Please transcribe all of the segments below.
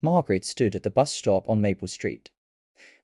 Margaret stood at the bus stop on Maple Street,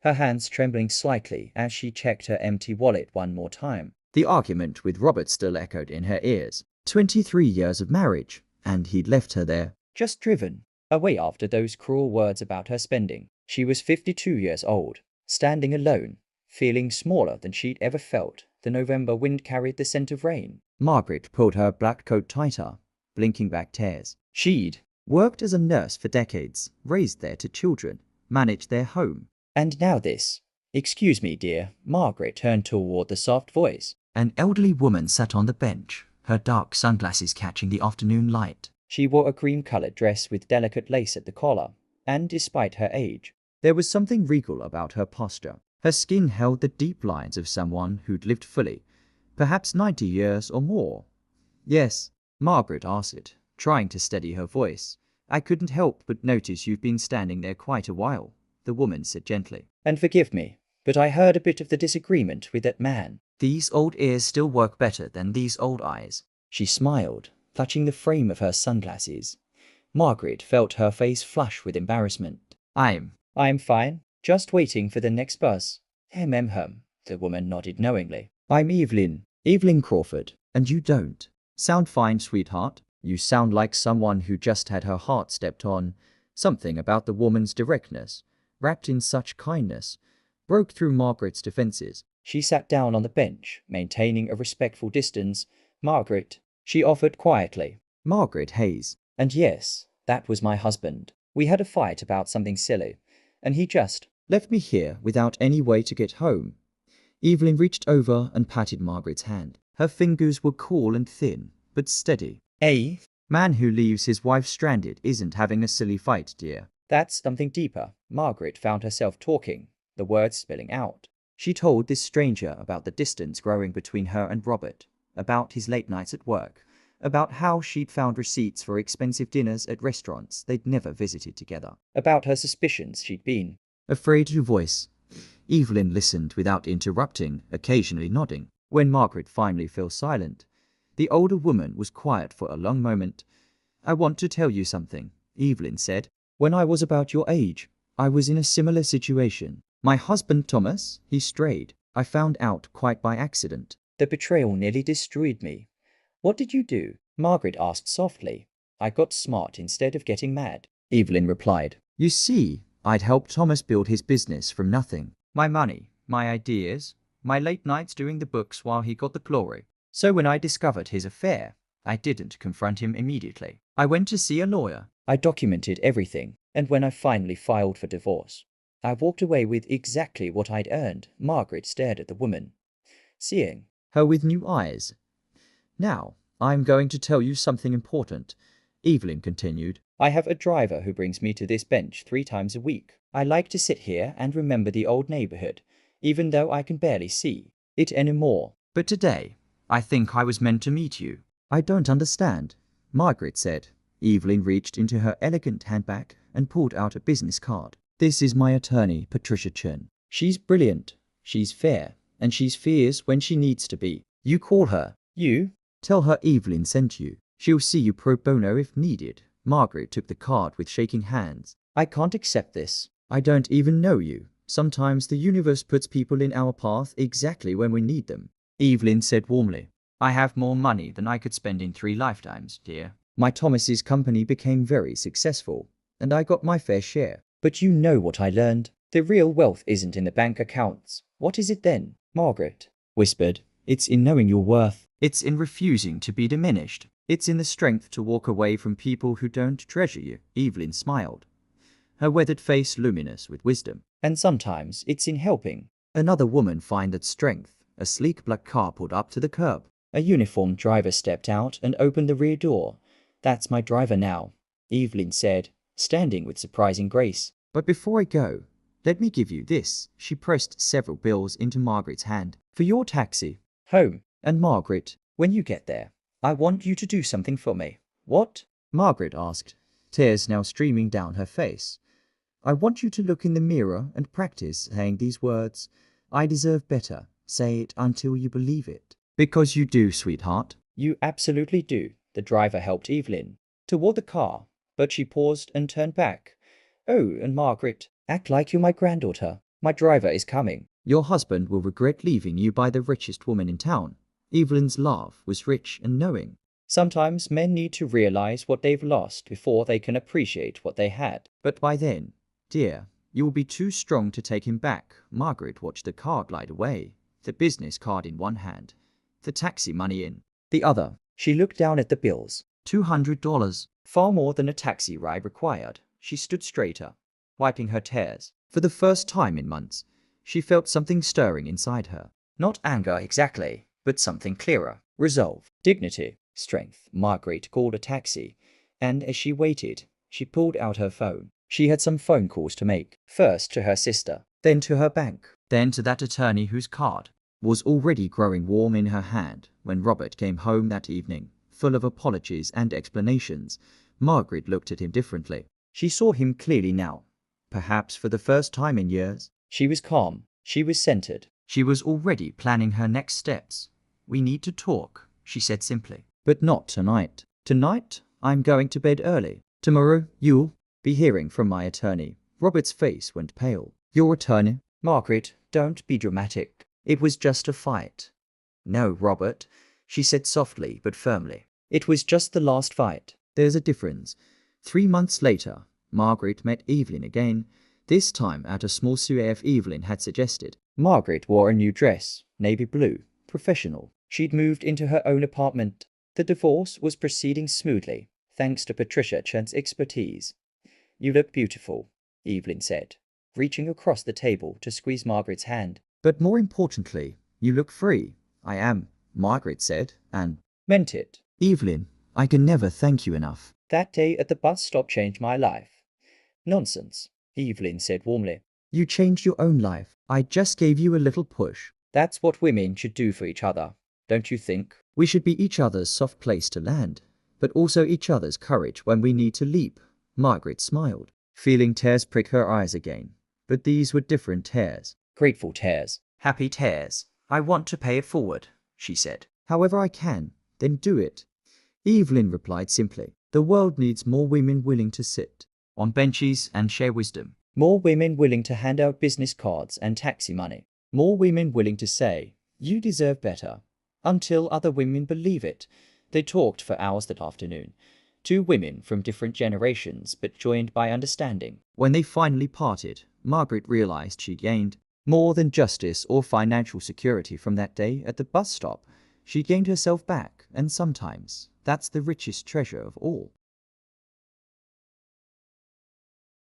her hands trembling slightly as she checked her empty wallet one more time. The argument with Robert still echoed in her ears. 23 years of marriage, and he'd left her there. Just driven away after those cruel words about her spending. She was 52 years old, standing alone, feeling smaller than she'd ever felt. The November wind carried the scent of rain. Margaret pulled her black coat tighter, blinking back tears. She'd worked as a nurse for decades, raised their 2 children, managed their home. And now this. Excuse me, dear. Margaret turned toward the soft voice. An elderly woman sat on the bench, her dark sunglasses catching the afternoon light. She wore a cream-colored dress with delicate lace at the collar, and despite her age, there was something regal about her posture. Her skin held the deep lines of someone who'd lived fully, perhaps 90 years or more. Yes, Margaret answered, trying to steady her voice. I couldn't help but notice you've been standing there quite a while, the woman said gently. And forgive me, but I heard a bit of the disagreement with that man. These old ears still work better than these old eyes. She smiled, clutching the frame of her sunglasses. Margaret felt her face flush with embarrassment. I'm fine, just waiting for the next bus. The woman nodded knowingly. I'm Evelyn Crawford, and you don't sound fine, sweetheart. You sound like someone who just had her heart stepped on. Something about the woman's directness, wrapped in such kindness, broke through Margaret's defenses. She sat down on the bench, maintaining a respectful distance. Margaret, she offered quietly. Margaret Hayes. And yes, that was my husband. We had a fight about something silly, and he just left me here without any way to get home. Evelyn reached over and patted Margaret's hand. Her fingers were cool and thin, but steady. A man who leaves his wife stranded isn't having a silly fight, dear. That's something deeper. Margaret found herself talking, the words spilling out. She told this stranger about the distance growing between her and Robert, about his late nights at work, about how she'd found receipts for expensive dinners at restaurants they'd never visited together, about her suspicions she'd been afraid to voice. Evelyn listened without interrupting, occasionally nodding. When Margaret finally fell silent, the older woman was quiet for a long moment. I want to tell you something, Evelyn said. When I was about your age, I was in a similar situation. My husband Thomas, he strayed. I found out quite by accident. The betrayal nearly destroyed me. What did you do? Margaret asked softly. I got smart instead of getting mad, Evelyn replied. You see, I'd helped Thomas build his business from nothing. My money, my ideas, my late nights doing the books while he got the glory. So when I discovered his affair, I didn't confront him immediately. I went to see a lawyer. I documented everything, and when I finally filed for divorce, I walked away with exactly what I'd earned. Margaret stared at the woman, seeing her with new eyes. Now, I'm going to tell you something important, Evelyn continued. I have a driver who brings me to this bench 3 times a week. I like to sit here and remember the old neighborhood, even though I can barely see it anymore. But today, I think I was meant to meet you. I don't understand, Margaret said. Evelyn reached into her elegant handbag and pulled out a business card. This is my attorney, Patricia Chen. She's brilliant, she's fair, and she's fierce when she needs to be. You call her. You? Tell her Evelyn sent you. She'll see you pro bono if needed. Margaret took the card with shaking hands. I can't accept this. I don't even know you. Sometimes the universe puts people in our path exactly when we need them. Evelyn said warmly. I have more money than I could spend in 3 lifetimes, dear. My Thomas's company became very successful, and I got my fair share. But you know what I learned? The real wealth isn't in the bank accounts. What is it then? Margaret whispered. It's in knowing your worth. It's in refusing to be diminished. It's in the strength to walk away from people who don't treasure you. Evelyn smiled, her weathered face luminous with wisdom. And sometimes it's in helping another woman find that strength. A sleek black car pulled up to the curb. A uniformed driver stepped out and opened the rear door. That's my driver now, Evelyn said, standing with surprising grace. But before I go, let me give you this. She pressed several bills into Margaret's hand. For your taxi home. And Margaret, when you get there, I want you to do something for me. What? Margaret asked, tears now streaming down her face. I want you to look in the mirror and practice saying these words. I deserve better. Say it until you believe it. Because you do, sweetheart. You absolutely do. The driver helped Evelyn toward the car, but she paused and turned back, Oh, and Margaret, act like you're my granddaughter. My driver is coming. Your husband will regret leaving you by the richest woman in town. Evelyn's laugh was rich and knowing. Sometimes men need to realize what they've lost before they can appreciate what they had. But by then, dear, you will be too strong to take him back. Margaret watched the car glide away, the business card in one hand, the taxi money in the other. She looked down at the bills. $200, far more than a taxi ride required. She stood straighter, wiping her tears. For the first time in months, she felt something stirring inside her. Not anger exactly, but something clearer. Resolve, dignity, strength. Margaret called a taxi, and as she waited, she pulled out her phone. She had some phone calls to make. First to her sister, then to her bank, then to that attorney whose card was already growing warm in her hand when Robert came home that evening, full of apologies and explanations. Margaret looked at him differently. She saw him clearly now, perhaps for the first time in years. She was calm. She was centered. She was already planning her next steps. We need to talk, she said simply. But not tonight. Tonight, I'm going to bed early. Tomorrow, you'll be hearing from my attorney. Robert's face went pale. Your attorney? Margaret, don't be dramatic. It was just a fight. No, Robert, she said softly but firmly. It was just the last fight. There's a difference. 3 months later, Margaret met Evelyn again, this time at a small soirée Evelyn had suggested. Margaret wore a new dress, navy blue, professional. She'd moved into her own apartment. The divorce was proceeding smoothly, thanks to Patricia Chen's expertise. You look beautiful, Evelyn said, reaching across the table to squeeze Margaret's hand. But more importantly, you look free. I am, Margaret said, and meant it. Evelyn, I can never thank you enough. That day at the bus stop changed my life. Nonsense, Evelyn said warmly. You changed your own life. I just gave you a little push. That's what women should do for each other, don't you think? We should be each other's soft place to land, but also each other's courage when we need to leap. Margaret smiled, feeling tears prick her eyes again. But these were different tears. Grateful tears. Happy tears. I want to pay it forward, she said. However I can, then do it. Evelyn replied simply. The world needs more women willing to sit on benches and share wisdom. More women willing to hand out business cards and taxi money. More women willing to say, you deserve better. Until other women believe it. They talked for hours that afternoon. 2 women from different generations but joined by understanding. When they finally parted, Margaret realized she gained more than justice or financial security from that day at the bus stop. She gained herself back, and sometimes that's the richest treasure of all.